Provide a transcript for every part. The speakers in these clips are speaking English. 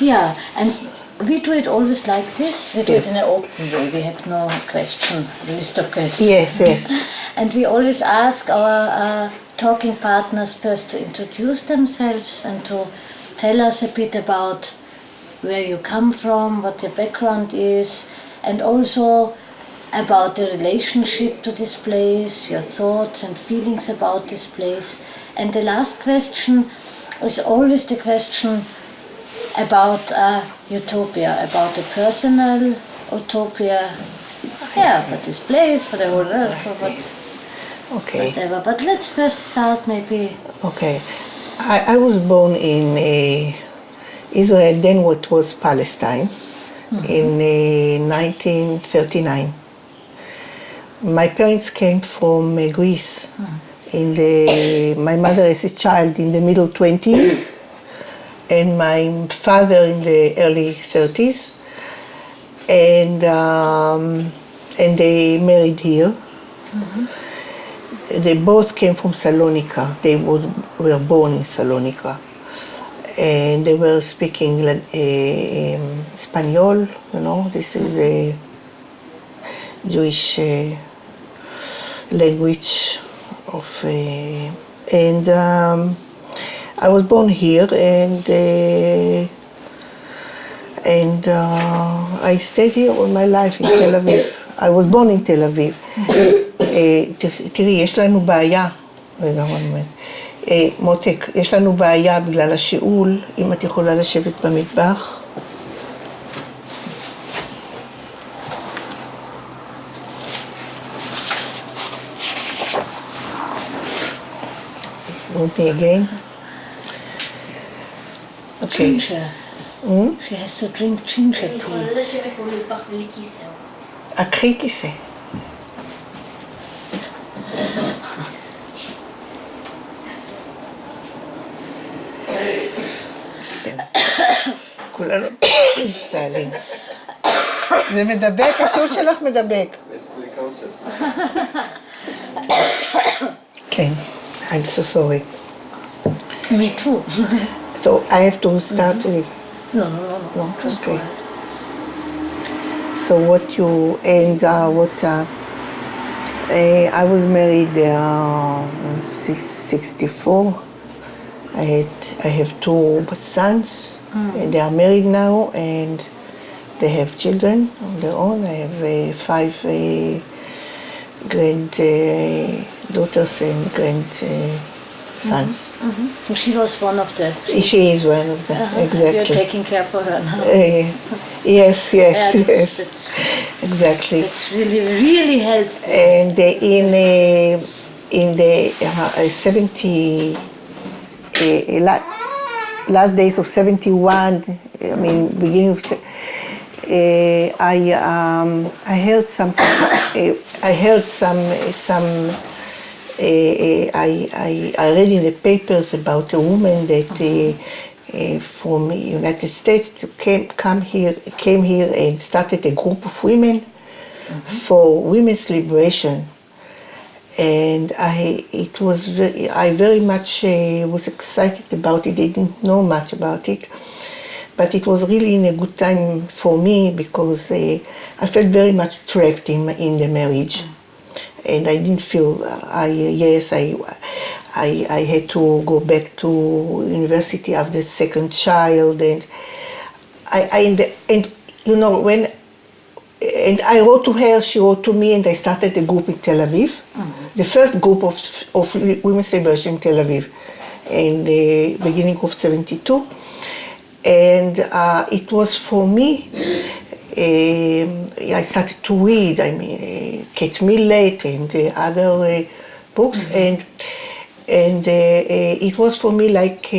Yeah, and we do it always like this. We do it in an open way. We have no list of questions. Yes. And we always ask our talking partners first to introduce themselves and to tell us a bit about where you come from, what your background is, and also about the relationship to this place, your thoughts and feelings about this place. And the last question is always the question about utopia, about a personal utopia, for this place, for the whole world, for whatever. But let's first start maybe. Okay. I was born in Israel, then what was Palestine, in 1939. My parents came from Greece. My mother as a child in the middle 20s, and my father in the early 30s, and they married here. They both came from Salonika. They were born in Salonika, and they were speaking Spanish. This is a Jewish language of, and I was born here, and I stayed here all my life in Tel Aviv. I was born in Tel Aviv. תראי, יש לנו בעיה, מותק, יש לנו בעיה בגלל השיעול, אם את יכולה לשבת במטבח. Want me again? Okay. Ginger. She has to drink ginger tea. קחי כיסא. כולנו מסתעלים. זה מדבק, הסול שלך מדבק. כן, I'm so sorry. Me too. So I have to start with... No, just go ahead. So I was married in 64. I have two sons, and they are married now, and they have children of their own. I have 5 granddaughters and grandsons. She was one of the... She is one of them, exactly. You're taking care for her now. Yes, exactly. That's really helpful. And in the 70 last days of 71, beginning of I heard something. I read in the papers about a woman that from the United States came here and started a group of women for women's liberation. And I very much was excited about it. I didn't know much about it, but it was really in a good time for me because I felt very much trapped in the marriage, and I didn't feel. I had to go back to university after the second child, and And I wrote to her, she wrote to me, and I started a group in Tel Aviv, the first group of women's liberation in Tel Aviv, in the beginning of 72. And it was for me, I started to read, Kate Millett and other books, and it was for me like,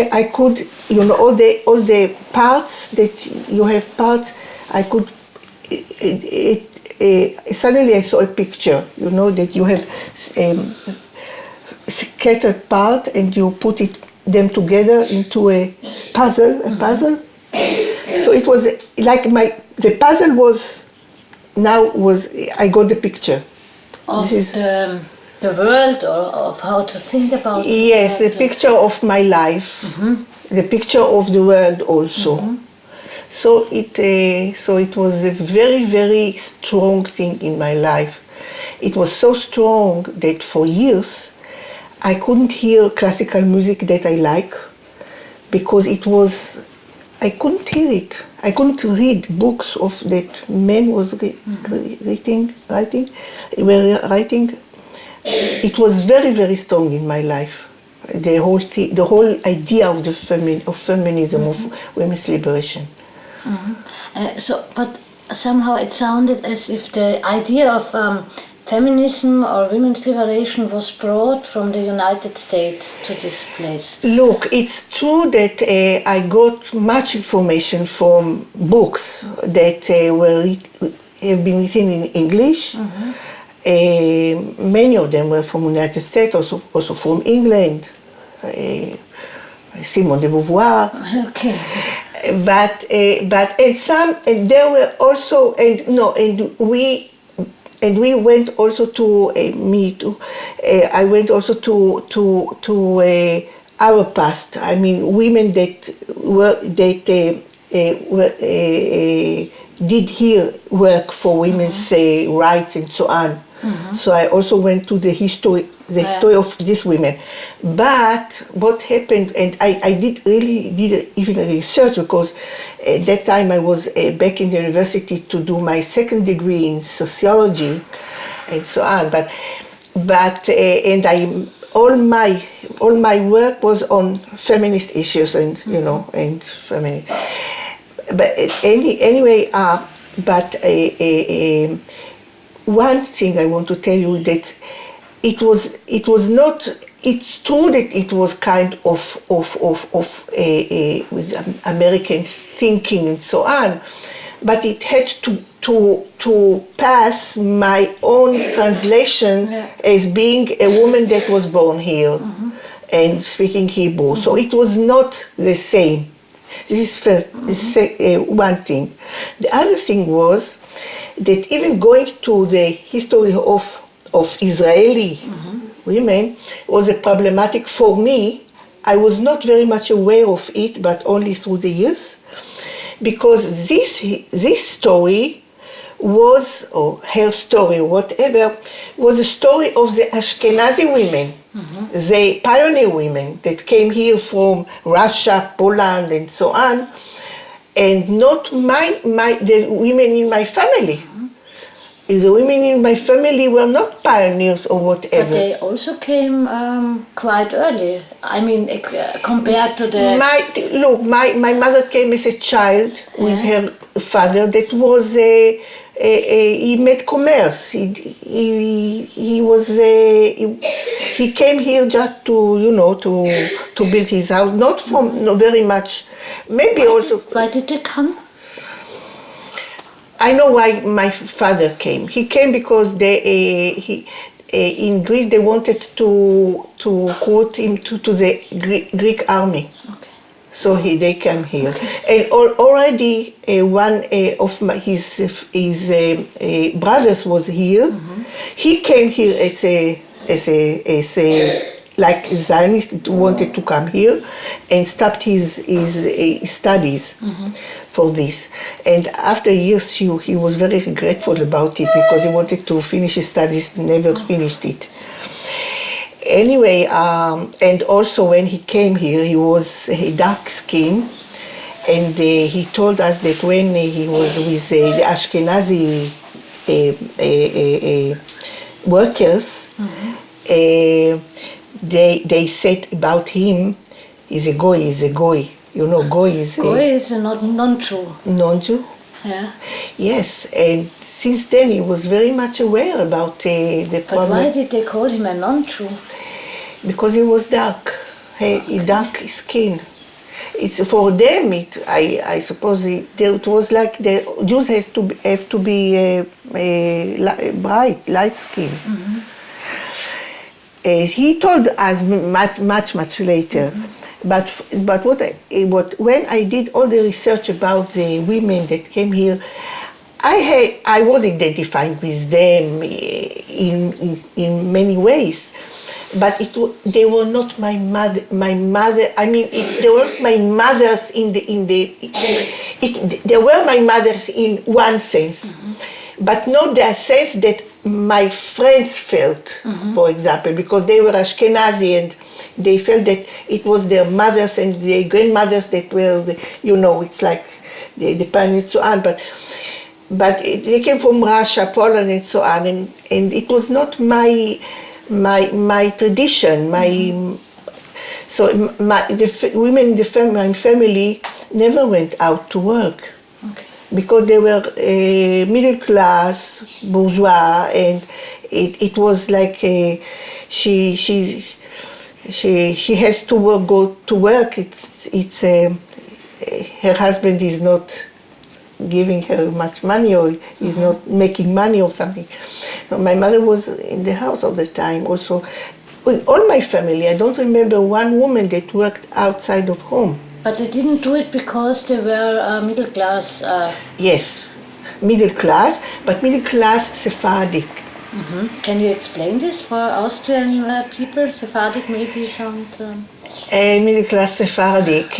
I could, all the parts that you have parts, I could, suddenly I saw a picture, that you have scattered part and you put them together into a puzzle. So it was like the puzzle was, I got the picture. Of the the world or of how to think about it? Yes, the picture of my life, the picture of the world also. So it was a very, very strong thing in my life. It was so strong that for years I couldn't hear classical music that I like because I couldn't hear it. I couldn't read books of that men was writing. It was very, very strong in my life. The whole idea of feminism, of women's liberation. But somehow it sounded as if the idea of feminism or women's liberation was brought from the United States to this place. Look, it's true that I got much information from books that have been written in English. Many of them were from the United States, also from England. Simone de Beauvoir. Okay. But there were also we went also to I went also to our past. I mean, women that did here work for women's rights and so on. So I also went to the history of these women. But what happened, and I did even research because at that time I was back in the university to do my second degree in sociology and so on. All my work was on feminist issues and and feminist. But anyway, one thing I want to tell you that it was not. It's true that it was kind of with American thinking and so on, but it had to pass my own translation as being a woman that was born here and speaking Hebrew. So it was not the same. This is one thing. The other thing was that even going to the history of Israeli women was a problematic for me. I was not very much aware of it, but only through the years, because this story was, or her story, or whatever, was a story of the Ashkenazi women, the pioneer women that came here from Russia, Poland, and so on, and not the women in my family. The women in my family were not pioneers or whatever. But they also came quite early. I mean, compared to the... My mother came as a child with her father that was he made commerce. He came here just to build his house, not very much. Maybe Why did they come? I know why my father came. He came because in Greece they wanted to quote him to the Greek army. Okay. So they came here. Okay. And already one of his brothers was here. He came here as a like Zionist, wanted to come here and stopped his studies for this. And after years, he was very regretful about it because he wanted to finish his studies, never finished it. Anyway, and also when he came here, he was dark skinned, and he told us that when he was with the Ashkenazi workers, they said about him, he's a goy. You know, goy is a non-Jew. Non-Jew? Yeah. Yes, and since then he was very much aware about the problem. But why did they call him a non-Jew? Because he was dark, dark skin. It's for them. I suppose it was like the Jews have to be bright, light skin. He told us much later. But when I did all the research about the women that came here, I was identifying with them in many ways, but they were not my mother. I mean, they weren't my mothers they were my mothers in one sense, but not the sense that my friends felt, for example, because they were Ashkenazi and they felt that it was their mothers and their grandmothers that were, it's like the parents and so on, but they came from Russia, Poland and so on, and it was not my tradition, so the women in my family never went out to work. Okay. Because they were middle class, bourgeois, and it was like she has to go to work. Her husband is not giving her much money, or is not making money or something. So my mother was in the house all the time. Also, with all my family, I don't remember one woman that worked outside of home. But they didn't do it because they were middle class? Yes, middle class, but middle class Sephardic. Can you explain this for Austrian people? Sephardic maybe sound... Middle class Sephardic,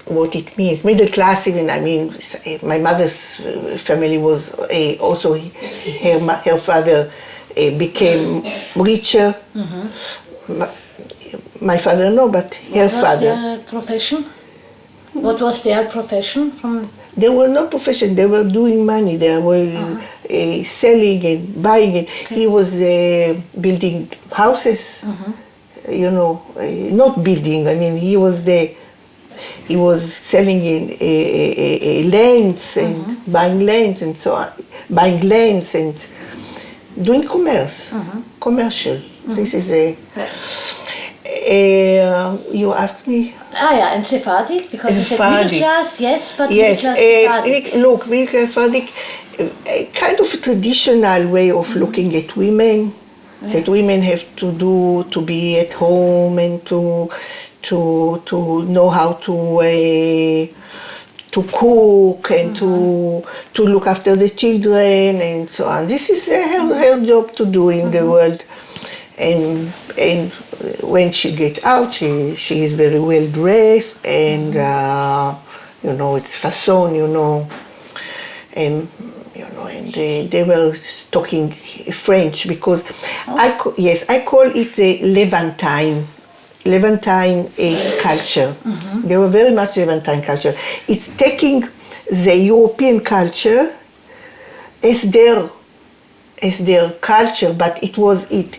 what it means. Middle class even, I mean, my mother's family was also, her father became richer. My father no, but her father. What was their profession? What was their profession? They were not profession, they were doing money, they were selling and buying it. Okay. He was building houses, not building, I mean, he was selling lands and buying lands and so on, buying lands and doing commerce, commercial. This is you asked me? And Sephardic, because you said middle class, yes, but yes, middle class Sephardic. Look, middle class Sephardic, a kind of a traditional way of looking at women, that women have to be at home and to know how to cook and to look after the children and so on. This is her job to do in the world. And when she gets out, she is very well dressed, and it's façon, and and they were talking French because I call it the Levantine culture. They were very much Levantine culture. It's taking the European culture as their culture, but it was but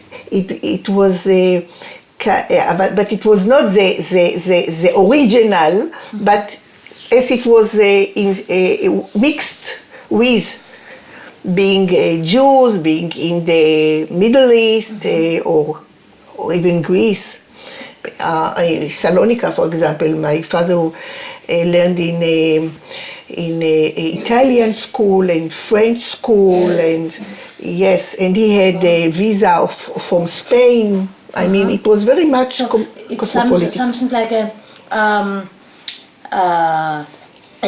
it was not the original, but as it was mixed with being Jews, being in the Middle East or even Greece. Salonika, for example, my father learned in Italian school and French school, and yes, and he had a visa from Spain. I mean, it was very much cosmopolitan. Something like a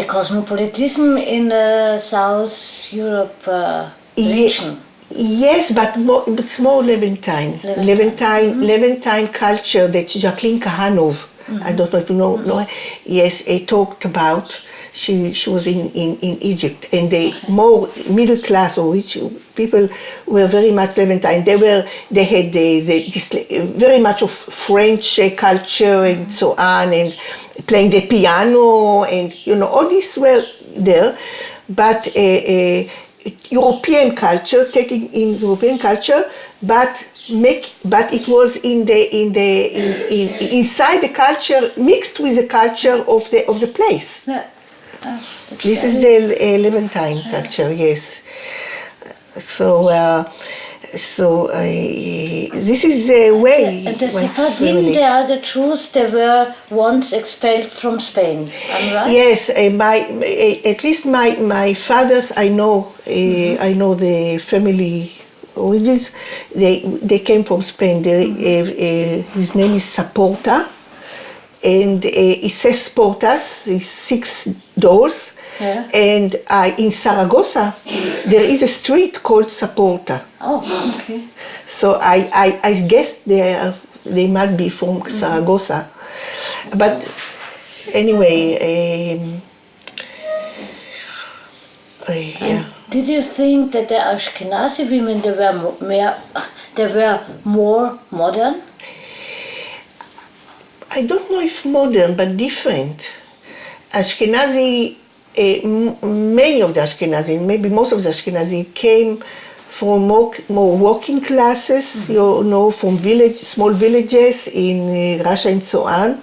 cosmopolitanism in South Europe region. Yes, but it's more Levantine culture that Jacqueline Kahanov, I don't know if you know, yes, talked about. She was in Egypt, and the more middle class or rich people were very much Levantine. They had this very much of French culture and so on, and playing the piano, and all this were there, but European culture, taking in European culture, but it was inside the culture, mixed with the culture of the place. Yeah. This is the Levantine culture, yes. So this is the way. And the Sephardim, they are the Jews. They were once expelled from Spain. I'm right? Yes, at least my fathers, I know the family origins. They came from Spain. His name is Saporta, and it says portas, 6 doors, Yeah. And in Zaragoza, there is a street called Saporta. Oh, okay. So I guess they might be from Zaragoza. But anyway, yeah. Did you think that the Ashkenazi women they were more modern? I don't know if modern, but different. Ashkenazi, many of the Ashkenazi, maybe most of the Ashkenazi came from more working classes, you know, from small villages in Russia and so on.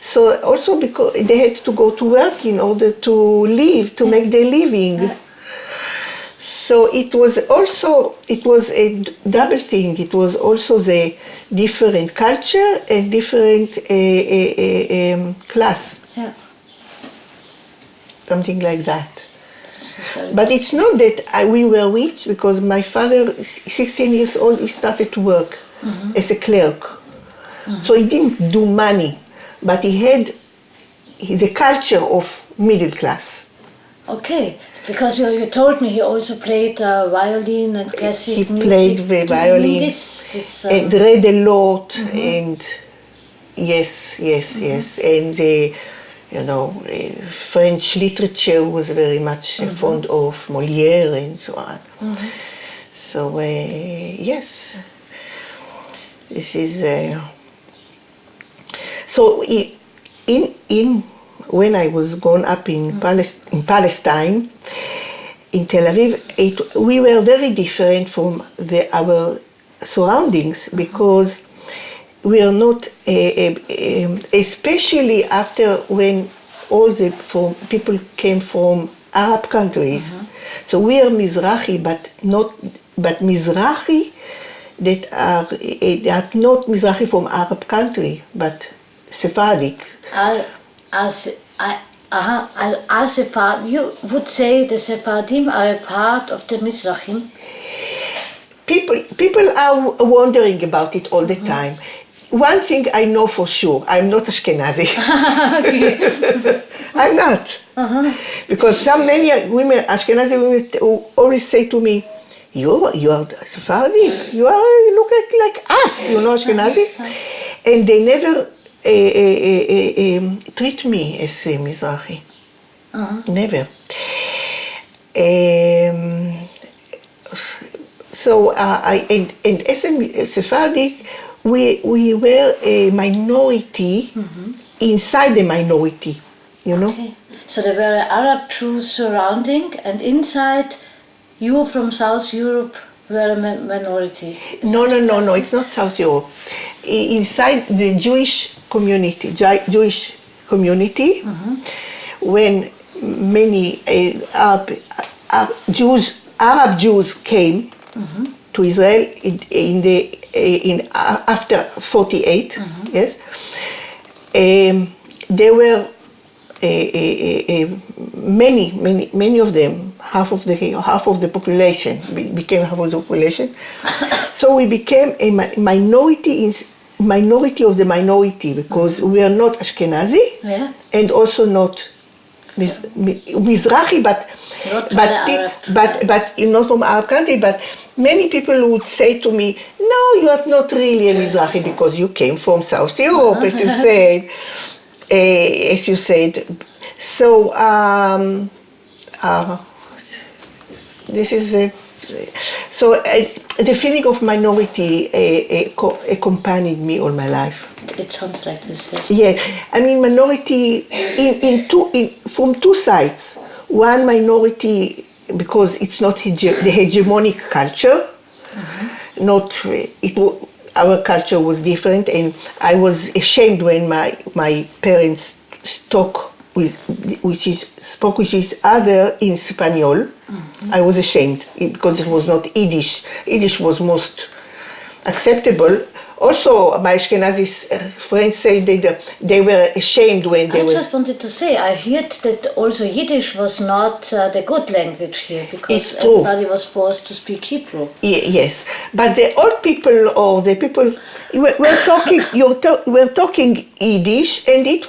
So also because they had to go to work in order to live, to make their living. So it was a double thing. It was also the different culture and different class. Yeah. Something like that. But it's not that we were rich, because my father, 16 years old, he started to work as a clerk. So he didn't do money, but he had the culture of middle class. Okay, because you told me he also played violin and classic music. He played the violin and read a lot, and yes. And you know, French literature was very much fond of Molière and so on. So yes, this is so in when I was grown up in Palestine, in Tel Aviv, we were very different from our surroundings, because we are not, especially after when all the people came from Arab countries. So we are Mizrahi, but Mizrahi that are not Mizrahi from Arab country, but Sephardic. You would say the Sephardim are a part of the Mizrahim? People are wondering about it all the time. One thing I know for sure, I'm not Ashkenazi. I'm not. Because many women, Ashkenazi women, always say to me, you are Sephardic, you look like us, you know, Ashkenazi. And they never treat me as a Mizrahi. Never. So and as a Sephardic, we were a minority inside the minority, you know. Okay. So there were Arab Jews surrounding, and inside you from South Europe were a minority. No, it's not South Europe. Inside the Jewish community, when many Arab Jews came to Israel after 48, yes, there were many of them, half of the population became half of the population. So we became a minority of the minority, because we are not Ashkenazi, and also not Mizrahi, but not from Arab country. But many people would say to me, "No, you are not really a Mizrahi because you came from South Europe," as you said. So this is the feeling of minority accompanied me all my life. It sounds like this, yes. Yes, I mean minority from two sides. One minority because it's not the hegemonic culture. Our culture was different, and I was ashamed when my parents spoke with each other in Spanish. I was ashamed because it was not Yiddish. Yiddish was most acceptable. Also, my Ashkenazi friends say that they were ashamed when they were... I just wanted to say, I heard that also Yiddish was not the good language here, because everybody was forced to speak Hebrew. Yes, but the old people or the people were talking Yiddish, and it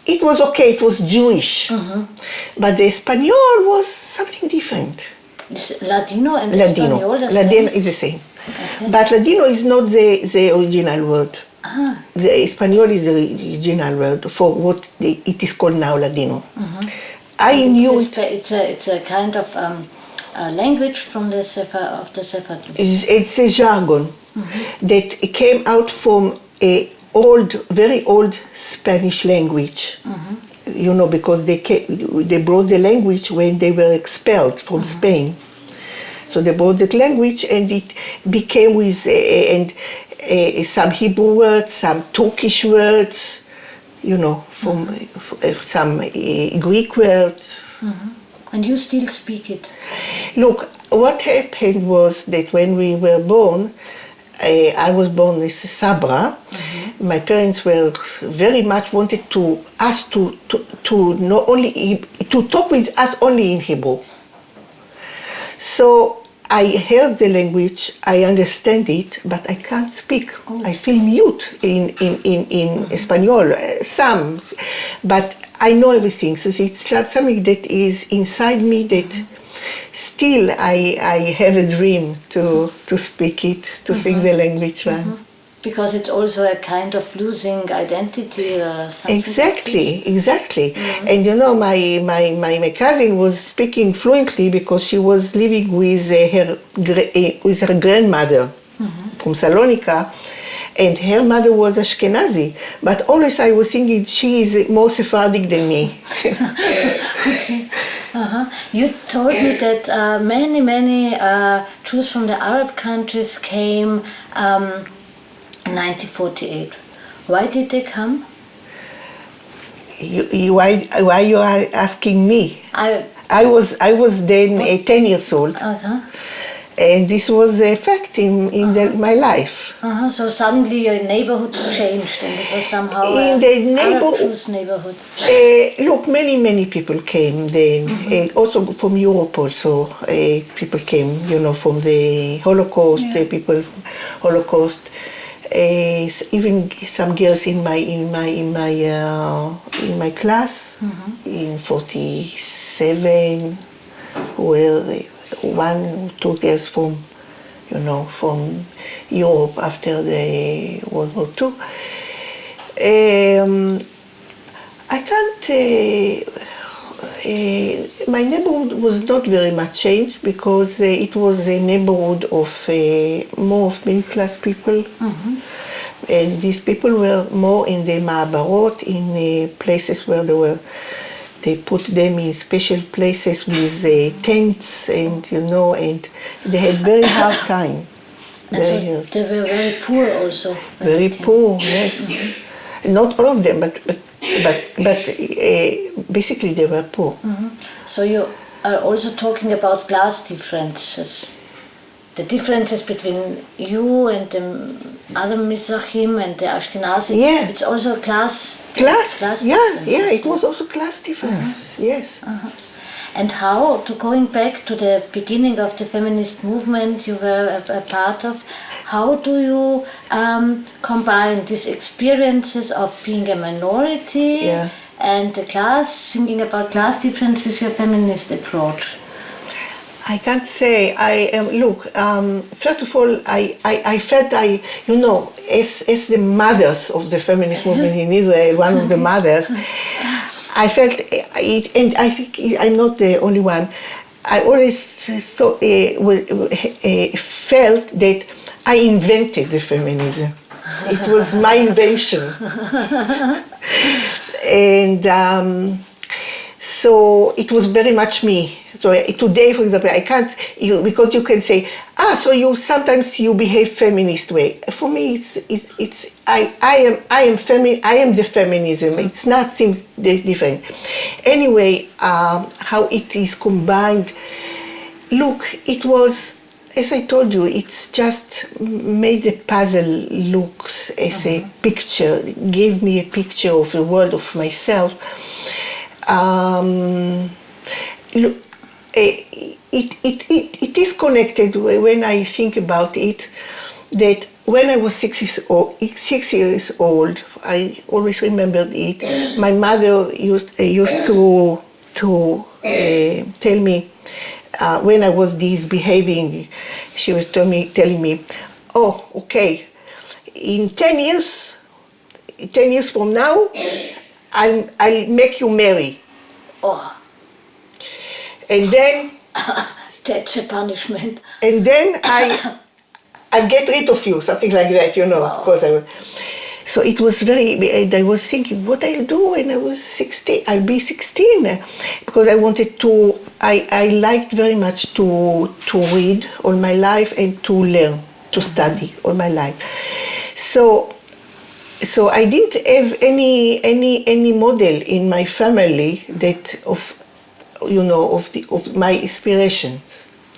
it was okay, it was Jewish. But the Espanol was something different. Ladino and Ladino. Espanol, the Ladino same? is the same. Okay. But Ladino is not the original word. The Espanol is the original word for what it is called now Ladino. I knew it's a kind of language from the Sephardim. it's a jargon that came out from a very old Spanish language. You know, because they brought the language when they were expelled from Spain. So they brought that language, and it became with some Hebrew words, some Turkish words, you know, from some Greek words. And you still speak it? Look, what happened was that when we were born, I was born as a Sabra. My parents were very much wanted us to not only to talk with us only in Hebrew. So I heard the language, I understand it, but I can't speak. I feel mute in Espanol, some, but I know everything. So it's something that is inside me that still I have a dream to speak it, to speak the language. Because it's also a kind of losing identity or something. Exactly. And you know, my cousin was speaking fluently because she was living with her grandmother from Salonika, and her mother was Ashkenazi. But always I was thinking she is more Sephardic than me. Okay. You told me that many Jews from the Arab countries came in 1948. Why did they come? Why you are asking me? I was then 10 years old, and this was a fact in my life. So suddenly your neighborhood changed, and it was somehow in the Arab Jews neighborhood. Look, many people came then, also from Europe. Also, people came, you know, from the Holocaust. People, Holocaust. Even some girls in my class in 47 were 1 or 2 girls from, you know, from Europe after the World War II. I can't. My neighborhood was not very much changed because it was a neighborhood of more of middle class people, and these people were more in the ma'abarot, in places where they put them in special places with tents, and you know, and they had very hard time. They were very poor also. Very poor, yes. Not all of them, but basically they were poor. So you are also talking about class differences. The differences between you and the other Mizrahim and the Ashkenazi. Yeah. It's also class. Yeah, it was also class difference. Yes. And how, going back to the beginning of the feminist movement you were a part of, how do you combine these experiences of being a minority and the class, thinking about class difference with your feminist approach? I can't say. Look, first of all, I felt you know, as the mothers of the feminist movement in Israel, one of the mothers, I felt it, and I think I'm not the only one. I always thought, felt that I invented the feminism. It was my invention. And so it was very much me. So today, for example, I can't, because you can say, so sometimes you behave feminist way. For me, I am the feminism. It's not seems different. Anyway, how it is combined. Look, it was, as I told you, it's just made the puzzle look as a picture, gave me a picture of the world of myself. Look, it is connected when I think about it, that when I was 6 years old, I always remembered it. My mother used to tell me when I was misbehaving. She was telling me, "Oh, okay. In 10 years from now, I'll make you marry." Oh. And then That's a punishment. And then I get rid of you, something like that, Wow. Because so it was and I was thinking, what I'll do when I was 16, I'll be 16, because I wanted to, I liked very much to read all my life and to learn, to study all my life. So I didn't have any model in my family that of my inspirations,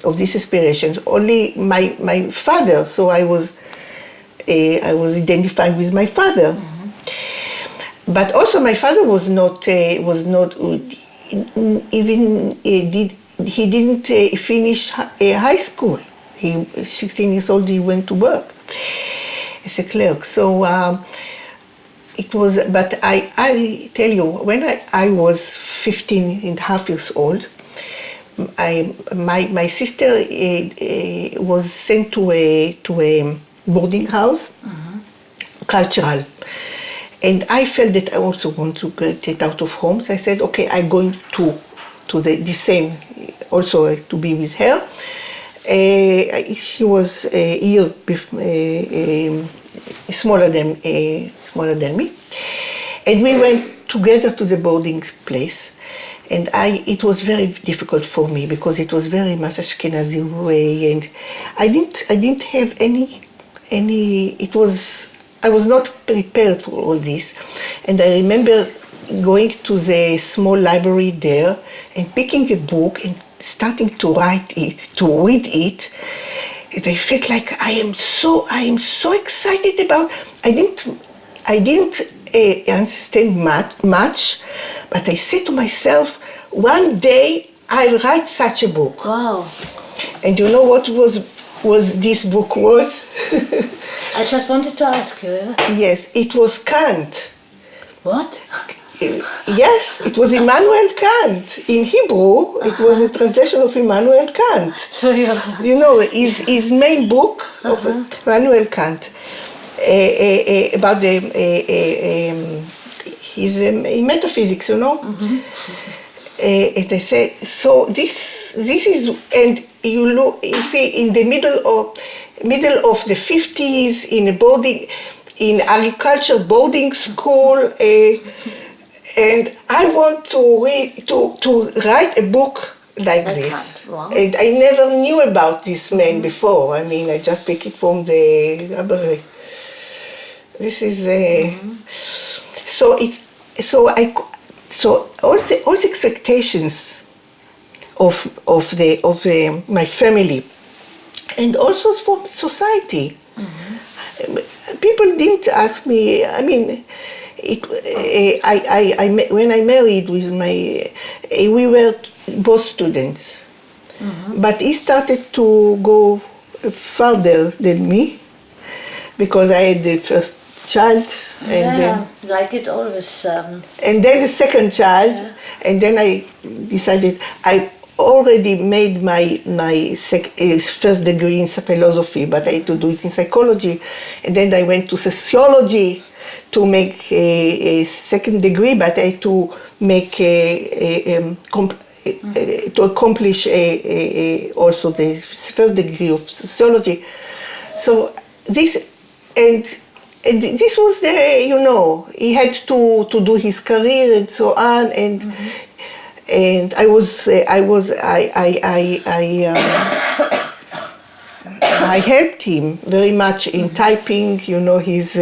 of these inspirations. Only my father. So I was identifying with my father. Mm-hmm. But also my father was not even he didn't finish high school. He 16 years old. He went to work as a clerk. So. It was, but I tell you, when I was 15 and a half years old, my sister was sent to a boarding house, mm-hmm. cultural, and I felt that I also want to get out of home. So I said, okay, I'm going to the same, also to be with her. She was a year smaller than me, and we went together to the boarding place, and it was very difficult for me because it was very much Ashkenazi way, and I didn't have any I was not prepared for all this. And I remember going to the small library there and picking a book and starting to read it. And I felt like I am so excited about. I didn't understand much, but I said to myself, one day I'll write such a book. Wow! And you know what this book was? I just wanted to ask you. Yes, it was Kant. What? Yes, it was Immanuel Kant. In Hebrew, it was a translation of Immanuel Kant. So his main book of Immanuel Kant about his metaphysics, Mm-hmm. And I said, so this is, and you see, in the middle of the 50s, in agriculture boarding school. And I want to write a book like this. Wow. And I never knew about this man before. I mean, I just picked it from the library. This is so all the expectations of my family, and also from society. Mm-hmm. People didn't ask me. I mean. When I married with we were both students, mm-hmm. but he started to go further than me because I had the first child, and then, like it always. And then the second child, and then I decided I already made my first degree in philosophy, but I had to do it in psychology, and then I went to sociology to make a second degree, but I had to make to accomplish also the first degree of sociology. So this and this was he had to do his career and so on, and mm-hmm. and I helped him very much in typing, his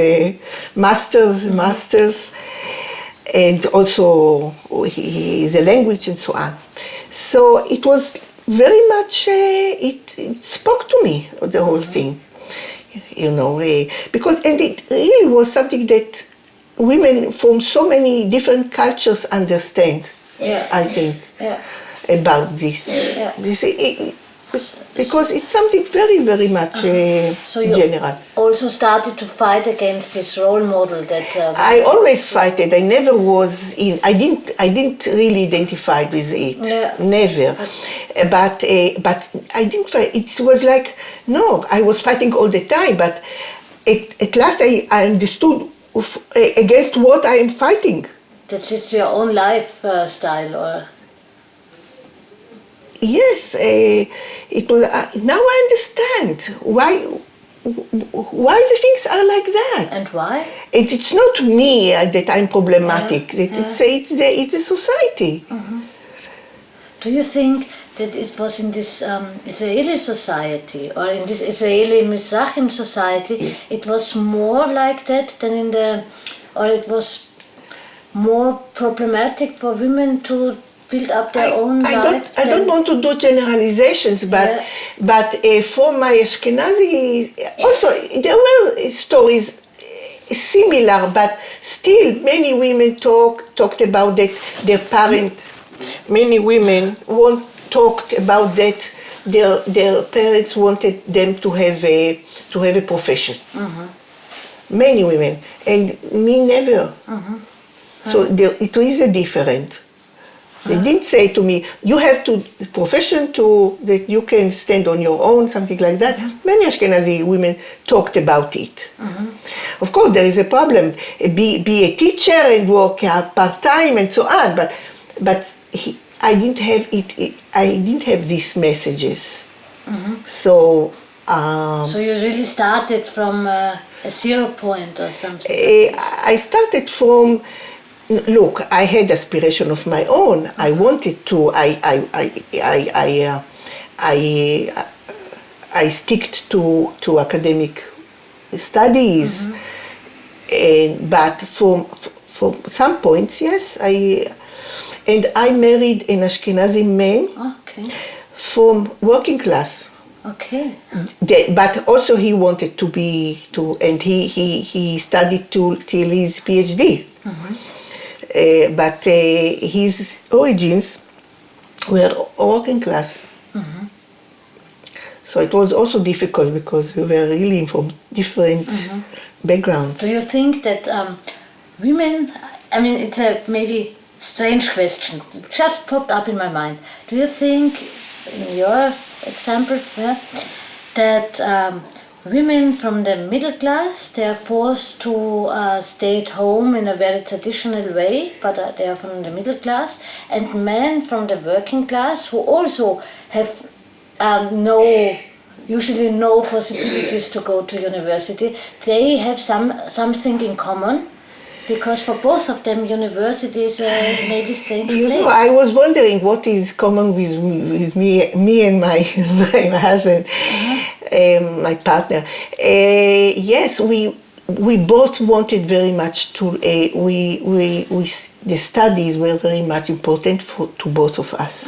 masters, and also the language and so on. So it was very much, it spoke to me, the whole thing, because, and it really was something that women from so many different cultures understand, I think, about this. Yeah. This because it's something very, very much So you general. also started to fight against this role model that... I always fight it. I never was in. I didn't really identify with it. Yeah. Never. But I didn't fight. It was like no. I was fighting all the time. But at last I understood against what I am fighting. That it's your own lifestyle, or... Yes, it was. Now I understand why the things are like that. And why? It's not me that I'm problematic. It's the society. Mm-hmm. Do you think that it was in this Israeli society or in this Israeli Mizrahim society, it was more like that than in the, or it was more problematic for women to build up their own life? I don't want to do generalizations, but for my Ashkenazi, also there were stories similar, but still many women talked about that their parents. Many women talked about that their parents wanted them to have a profession. Mm-hmm. Many women, and me never. Mm-hmm. So it is a different. They didn't say to me, you have to profession to that you can stand on your own, something like that. Mm-hmm. Many Ashkenazi women talked about it. Mm-hmm. Of course, there is a problem. Be a teacher and work part-time and so on, but I didn't have it. I didn't have these messages. Mm-hmm. So you really started from a 0 point or something. I started from. Look, I had aspiration of my own. Mm-hmm. I wanted to. I sticked to academic studies, mm-hmm. But from some points, yes, And I married an Ashkenazi man from working class. Okay. But also he wanted and he studied till his PhD. Mm-hmm. But his origins were working class. Mm-hmm. So it was also difficult because we were really from different backgrounds. Do you think that women, I mean, it's a maybe strange question, it just popped up in my mind. Do you think, in your example, that women from the middle class, they are forced to stay at home in a very traditional way, but they are from the middle class, and men from the working class who also have usually no possibilities to go to university, they have something in common? Because for both of them, university is a maybe strange place. I was wondering what is common with me and my husband, my partner. Yes, we both wanted very much to. The studies were very much important to both of us,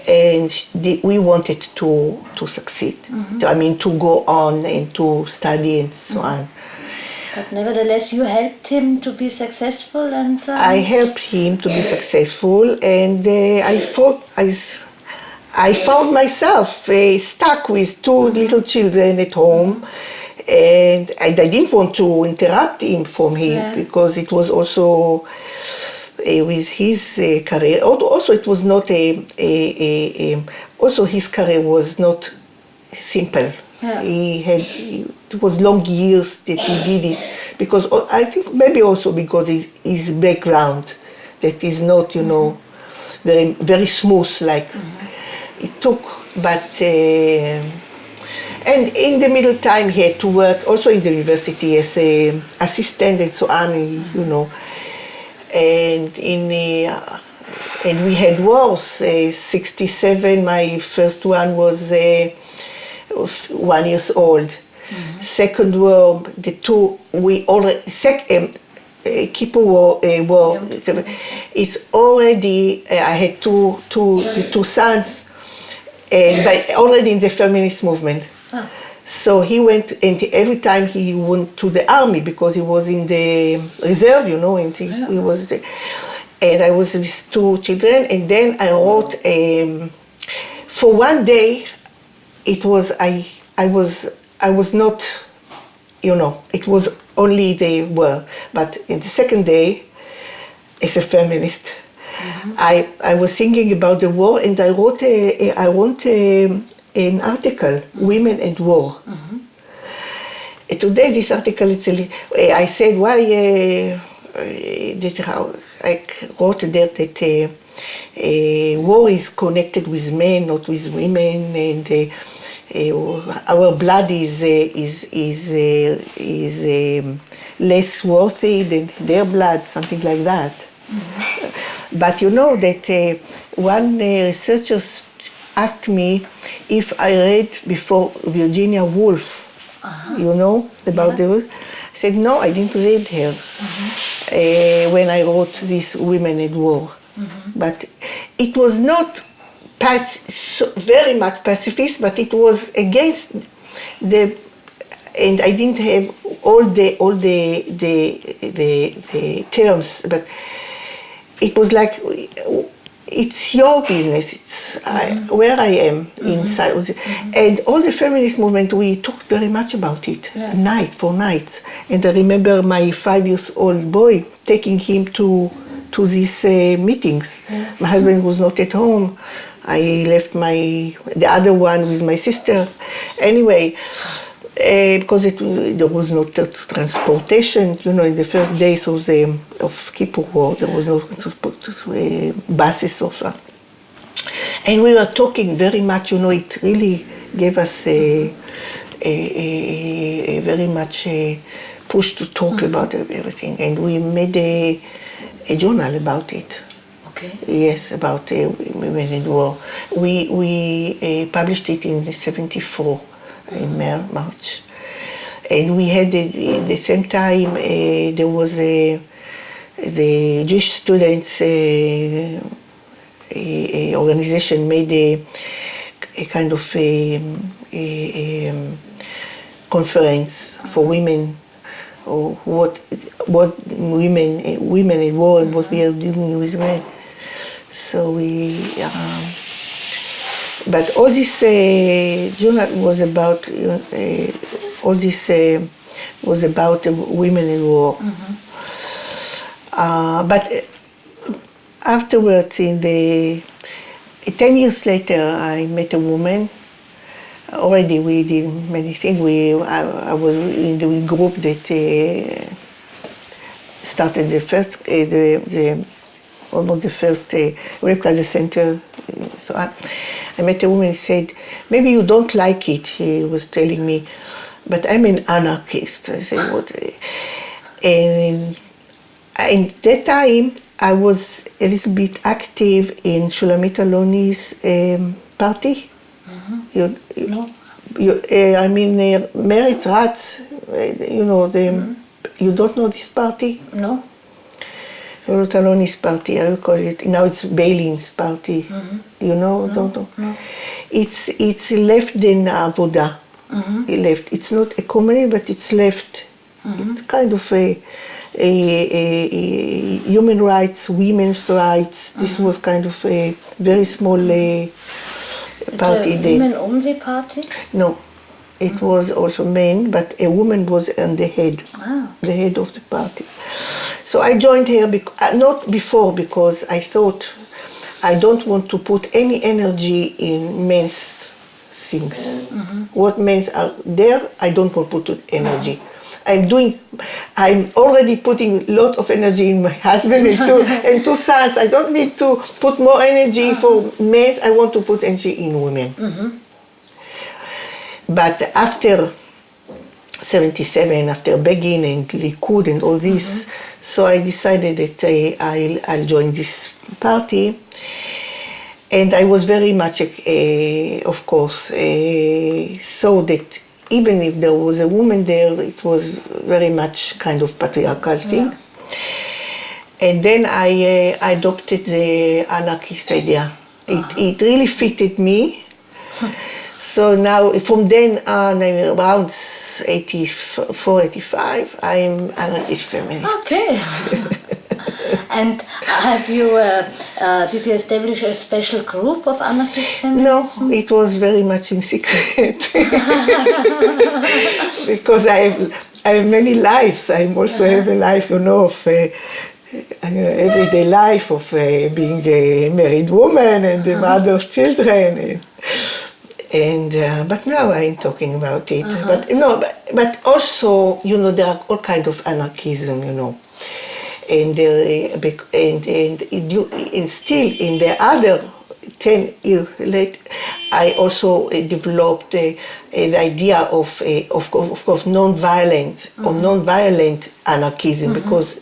and we wanted to succeed. To go on and to study and so on. But nevertheless, you helped him to be successful, and I helped him to be successful, and I found myself stuck with 2 little children at home, and I didn't want to interrupt him from him because it was also with his career. Also, it was not also his career was not simple. Yeah. It was long years that he did it, because I think maybe also because his background that is not, very, very smooth like it took, but and in the middle time he had to work also in the university as an assistant and so on, and and we had wars. 67, my first one was 1 year old. Second war, the two, we already, Kufur war, it's already, I had two sons, but already in the feminist movement. So he went, and every time he went to the army, because he was in the reserve, and he was, and I was with 2 children, and then I wrote for one day, it was I was not, it was only they were. But in the second day, as a feminist, I was thinking about the war, and I wrote an article, Women and War. Today, this article is I said why I wrote there that war is connected with men, not with women, and our blood is less worthy than their blood, something like that. But you know that one researcher asked me if I read before Virginia Woolf, about the war. I said, no, I didn't read her when I wrote this Women at War. But it was not very much pacifist, but it was against and I didn't have all the terms, but it was like, it's your business, it's where I am inside. And all the feminist movement, we talked very much about it, night for nights. And I remember my 5-year-old boy taking him to these meetings. My husband was not at home. I left the other one with my sister. Anyway, because there was no transportation, in the first days of Kufur War, there was no buses or so. And we were talking very much, it really gave us a very much push to talk about everything. And we made a journal about it. Okay. Yes, about women in war. We published it in 1974. In March. And we had, at the same time, there was the Jewish students organization made a kind of a conference for women, or what women in war and what we are doing with men. So but all this journal was about, was about women in war. But afterwards, 10 years later, I met a woman. Already we did many things. I was in the group that started the first, almost the first Rape Crisis Center. So I met a woman and said, maybe you don't like it, he was telling me, but I'm an anarchist. I said, what? And in that time, I was a little bit active in Shulamit Aloni's party. No. I mean, Meretz Ratz, you don't know this party? No. Shulamit Aloni's party, I will call it, now it's Beilin's party. You know, don't know? No. It's left in Avoda. Left. It's not a community, but it's left. It's kind of a human rights, women's rights. This was kind of a very small party. It's a women-only party? No, it was also men, but a woman was on the head, the head of the party. So I joined her, not before, because I thought I don't want to put any energy in men's things. What men are there, I don't want to put energy. I'm already putting a lot of energy in my husband and two sons. I don't need to put more energy for men. I want to put energy in women. But after 1977, after Begin and Likud and all this, so I decided that I'll join this party. And I was very much, of course, so that even if there was a woman there, it was very much kind of patriarchal thing. And then I adopted the anarchist idea. It really fitted me. So now, from then on, around 84, 85, I'm anarchist feminist. Okay. And have you, did you establish a special group of anarchist No, feminism? it was very much in secret. Because I have many lives. I also have a life, of everyday life of being a married woman and a mother of children. But now I'm talking about it. But also, there are all kinds of anarchism, and still in the other 10 years later, I also developed the idea of course, non-violence or non-violent anarchism, because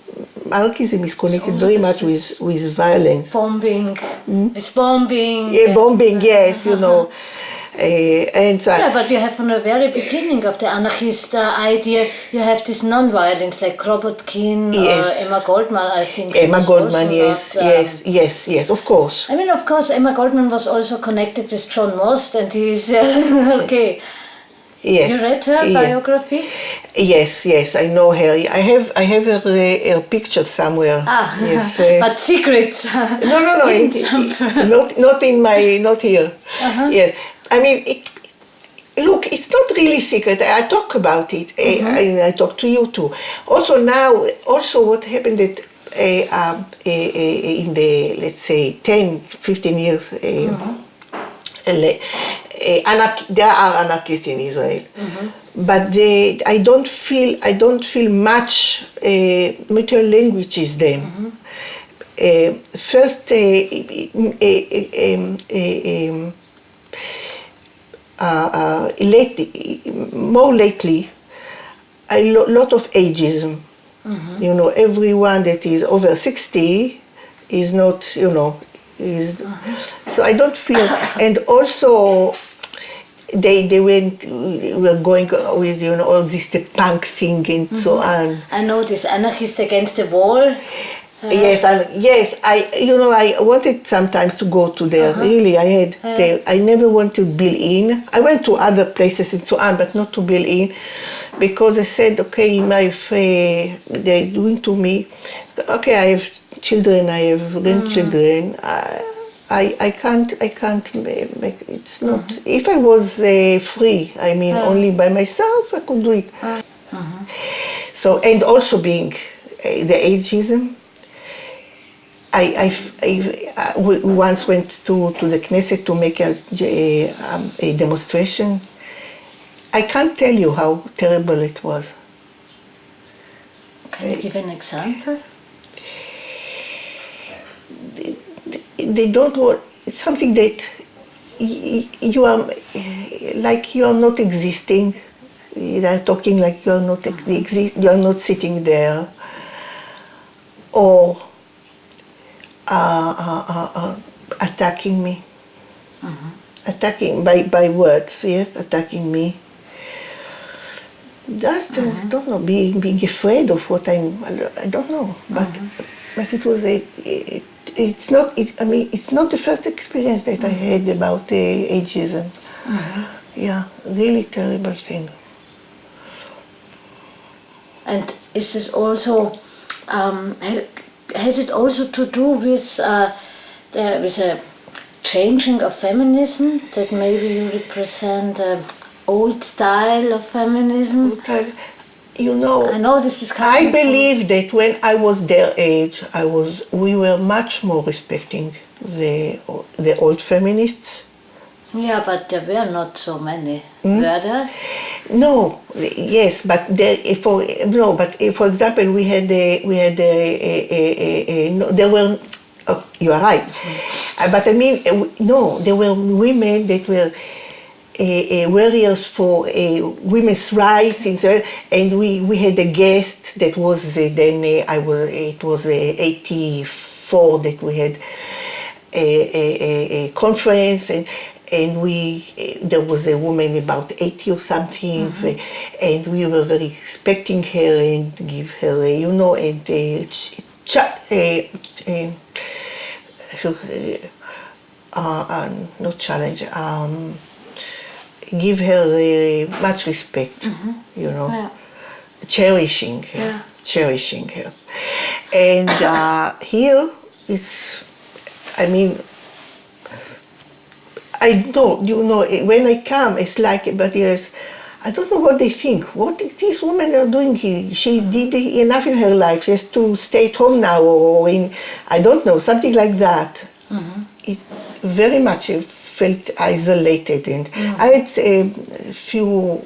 anarchism is connected very much with violence. Bombing, with bombing. Yeah, bombing, yes, But you have from the very beginning of the anarchist idea, you have this non-violence, like Kropotkin or Emma Goldman, I think. Emma Goldman, yes, of course. I mean, of course, Emma Goldman was also connected with John Most, and he's, okay. Yes. You read her biography? Yes, I know her. I have her picture somewhere. Yes, but secrets. No, not here. Yes, I mean, look, it's not really secret. I talk about it. I talk to you too. Also what happened that in the, let's say, 10, 15 years. There are anarchists in Israel, but I don't feel much mutual language is them. First, more lately, a lot of ageism. Everyone that is over 60 is not, so I don't feel, and also they were going with all this the punk thing and so on. I know this anarchist against the wall. Yes, I wanted sometimes to go to there. Really, I never wanted to build in. I went to other places and so on, but not to build in, because I said, okay, if they're doing to me, okay, I have children, I have grandchildren. I can't make it's not. If I was free, I mean, only by myself, I could do it. So, and also being the ageism. We once went to the Knesset to make a demonstration. I can't tell you how terrible it was. Can you give an example? They don't want something that you are not existing. They are talking like you are not you are not sitting there, or attacking me, attacking by words, yes, attacking me. Just I don't know, being afraid of what I don't know, but it was it's not the first experience that I had about ageism. Yeah, really terrible thing. And is this also has it also to do with a changing of feminism, that maybe you represent an old style of feminism? I know this discussion. I believe that when I was their age, we were much more respecting the old feminists. Yeah, but there were not so many, were there? No, yes, but for example, we had there were. Oh, you are right, but I mean, no, there were women that were warriors for women's rights, and we had a guest that was it was 84 that we had a conference, and there was a woman about 80 or something, and we were very respecting her and give her, not challenge, give her much respect, Yeah. cherishing her. And here is, I mean, I don't, you know, when I come, it's like, but yes, I don't know what they think. What these women are doing here? She did enough in her life. She has to stay at home now, or in, I don't know, something like that. It very much felt isolated, and I had a few,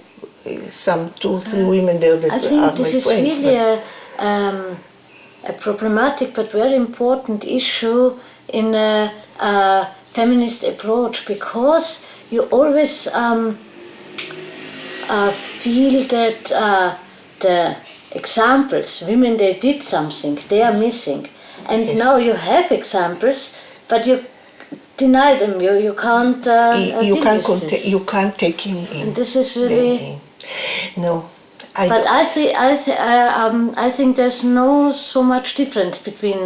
some 2 or 3 women there that I are think my this is friends, really a problematic but very important issue in a feminist approach, because you always feel that the examples, women they did something, they are missing. And Yes. now you have examples, but you deny them, you can't you deal can't with this. you can't take him in. And this is really... No. But I think there's no so much difference between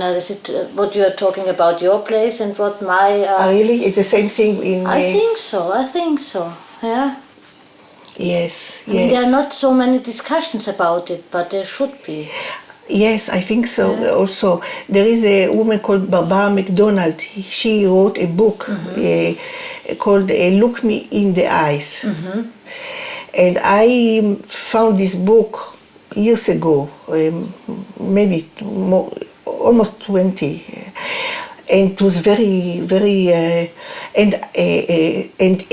what you are talking about, your place, and what my... Really? It's the same thing in... I think so, yeah. Yes, I mean, there are not so many discussions about it, but there should be. Yes, I think so. Also, there is a woman called Barbara McDonald. She wrote a book called Look Me in the Eyes. And I found this book years ago, maybe more, almost 20. And it was very, very... and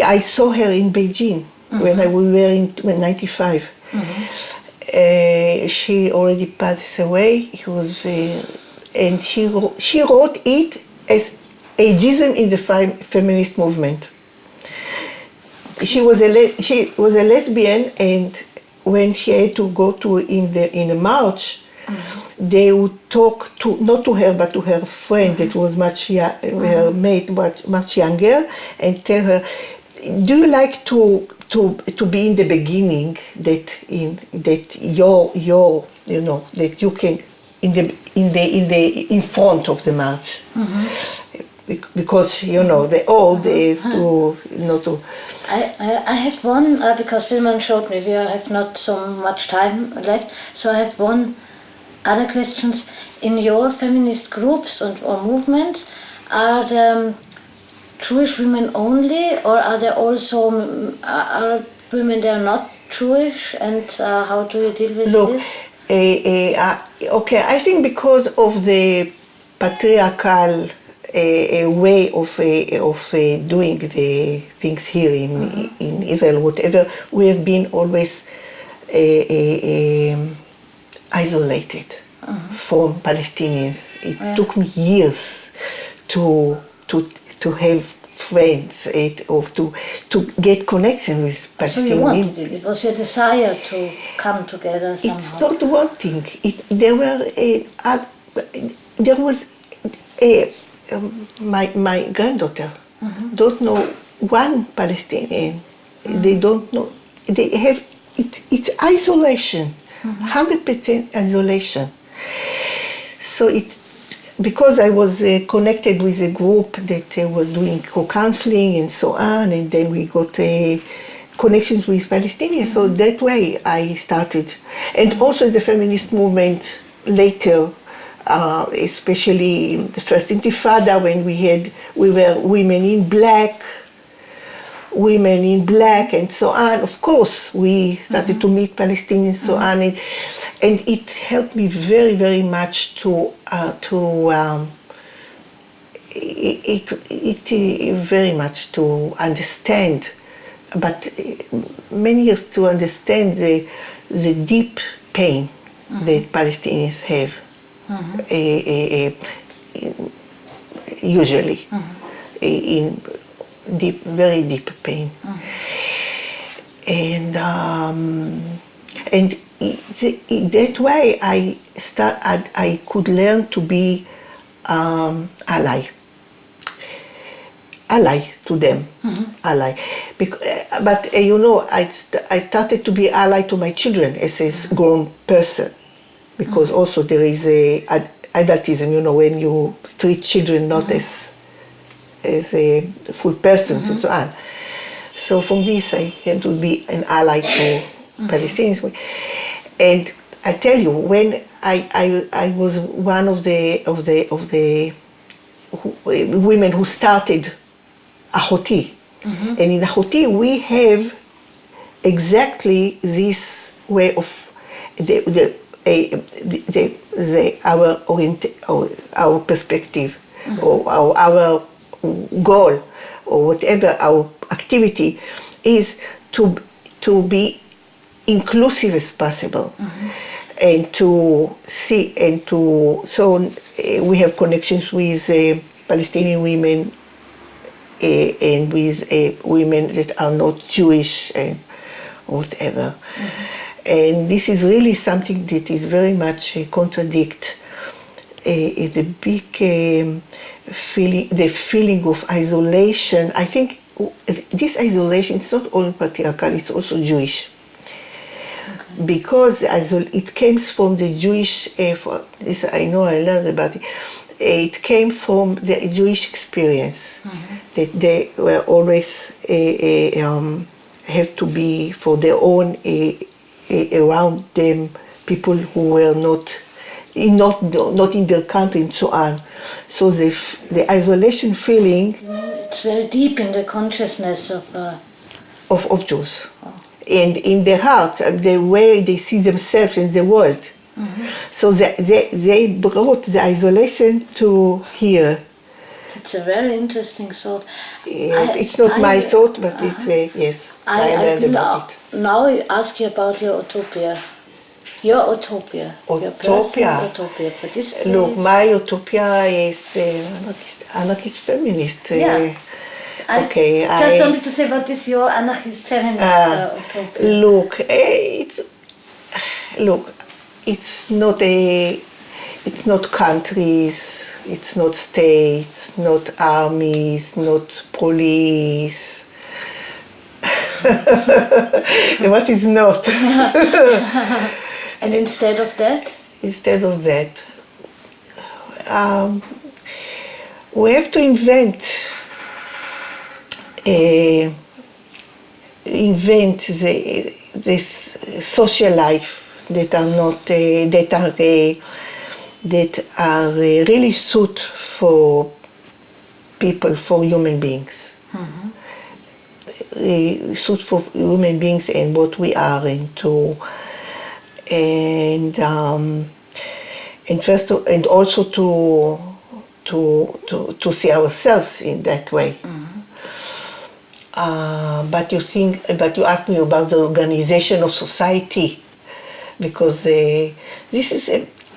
I saw her in Beijing when we were in 95. She already passed away. He was, and she wrote it as ageism in the feminist movement. She was a lesbian, and when she had to go to in a march, they would talk to not to her but to her friend that was her mate much younger, and tell her, do you like to be in the beginning, that your you know, that you can in front of the march, because you know the old is to not to. I have one because Friedemann showed me we have not so much time left, so I have one other questions. In your feminist groups or movements, are the Jewish women only, or are there also Arab women that are not Jewish, and how do you deal with this? Okay, I think because of the patriarchal way of doing the things here in Israel, whatever, we have been always isolated from Palestinians. It took me years to have friends, or to get connection with Palestinians. So you wanted it? It was your desire to come together somehow? It's not wanting. There was my granddaughter don't know one Palestinian. They don't know. They have it's isolation, 100% isolation. So it's because I was connected with a group that was doing co-counseling and so on, and then we got connections with Palestinians. So that way I started, and also the feminist movement later. Especially the first Intifada, when we were women in black, and so on. Of course, we started to meet Palestinians, so on, and it helped me very, very much very much to understand, but many years to understand the deep pain that Palestinians have. Usually in very deep pain, and that way I could learn to be ally to them, ally. But you know, I started to be ally to my children as a grown person. Because also there is adultism, you know, when you treat children not as a full persons and so on. So from this I had to be an ally to Palestinians. And I tell you, when I was one of the women who started Ahoti. And in Ahoti we have exactly this way of our perspective, or our goal, or whatever our activity is, to be inclusive as possible. And to see, and to, so we have connections with Palestinian women and with women that are not Jewish and whatever. And this is really something that is very much contradict the big feeling, the feeling of isolation. I think this isolation is not only patriarchal, it's also Jewish. Because it came from the Jewish, this I know, I learned about it. It came from the Jewish experience, that they were always have to be for their own, around them, people who were not in their country and so on. So the isolation feeling. It's very deep in the consciousness of Jews. And in their hearts, the way they see themselves in the world. So they brought the isolation to here. It's a very interesting thought. Yes, it's not my thought, but it's yes. I learned about it. Now I ask you about your utopia. Your utopia. Your personal utopia for this place. Look, my utopia is anarchist feminist. Yeah. Okay, I just wanted to say, what is your anarchist feminist utopia? Look, it's not countries, it's not states, not armies, not police. What is not? And instead of that? Instead of that, we have to invent this social life that are not that are really suit for people, for human beings. Suit for human beings and what we are into, and first and also to see ourselves in that way. But you asked me about the organization of society, because this is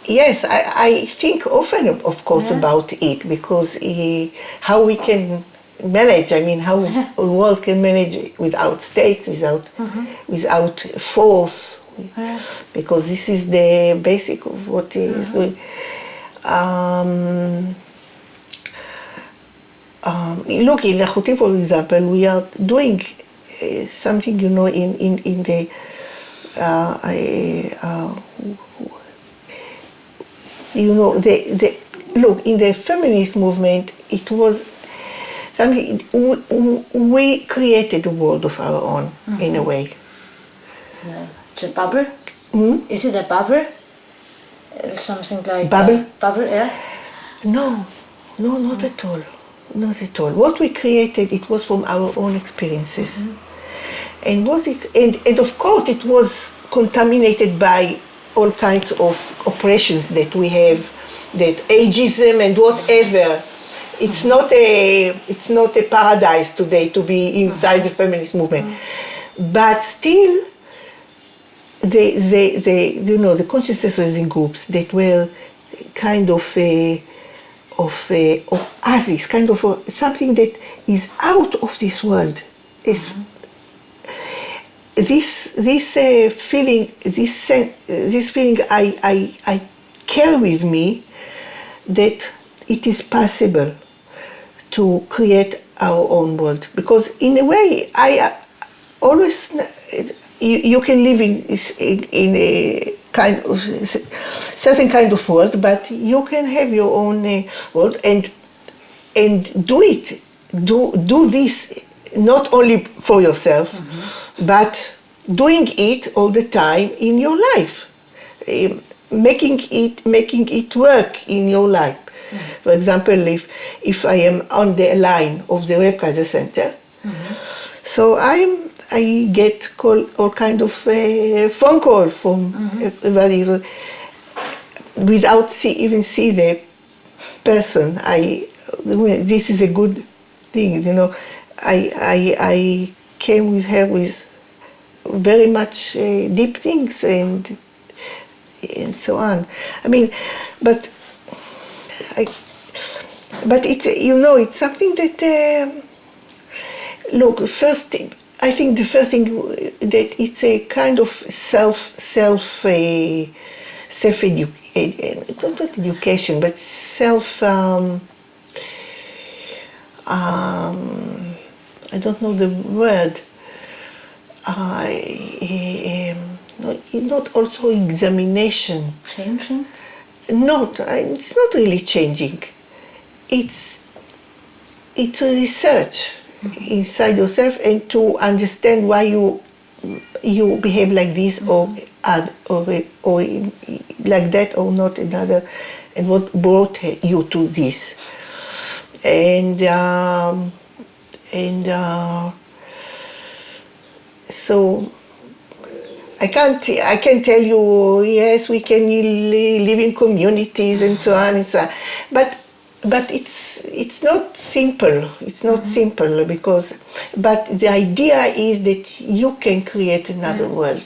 yes, I think often, of course, about it, because how we can manage. I mean, how the world can manage without states, without force, because this is the basic of what is. Look, in Ahoti, for example, we are doing something, in the look, in the feminist movement, it was something we created a world of our own in a way. It's a bubble. Is it a bubble? Something like bubble. Bubble, yeah. No, not at all. Not at all. What we created, it was from our own experiences. And of course it was contaminated by all kinds of oppressions that we have, that ageism and whatever. It's not a paradise today to be inside the feminist movement. But still the consciousness was in groups that were kind of oasis, kind of something that is out of this world. Is this feeling I carry with me, that it is possible to create our own world, because in a way I always you can live in a kind of certain kind of world, but you can have your own world and do this not only for yourself, but doing it all the time in your life. making it work in your life. For example, if I am on the line of the Reb Kaiser Center, so I get all kind of phone call from everybody without even see the person. This is a good thing, you know. I came with her with very much deep things and so on. I mean, but it's, you know, it's something that look, first, I think the first thing that it's a kind of not education, but I don't know the word. Not also examination. Changing? It's not really changing. It's a research inside yourself and to understand why you behave like this or like that or not another, and what brought you to this. So I can't tell you, yes, we can live in communities and so on and so on, but it's not simple. It's not simple but the idea is that you can create another world.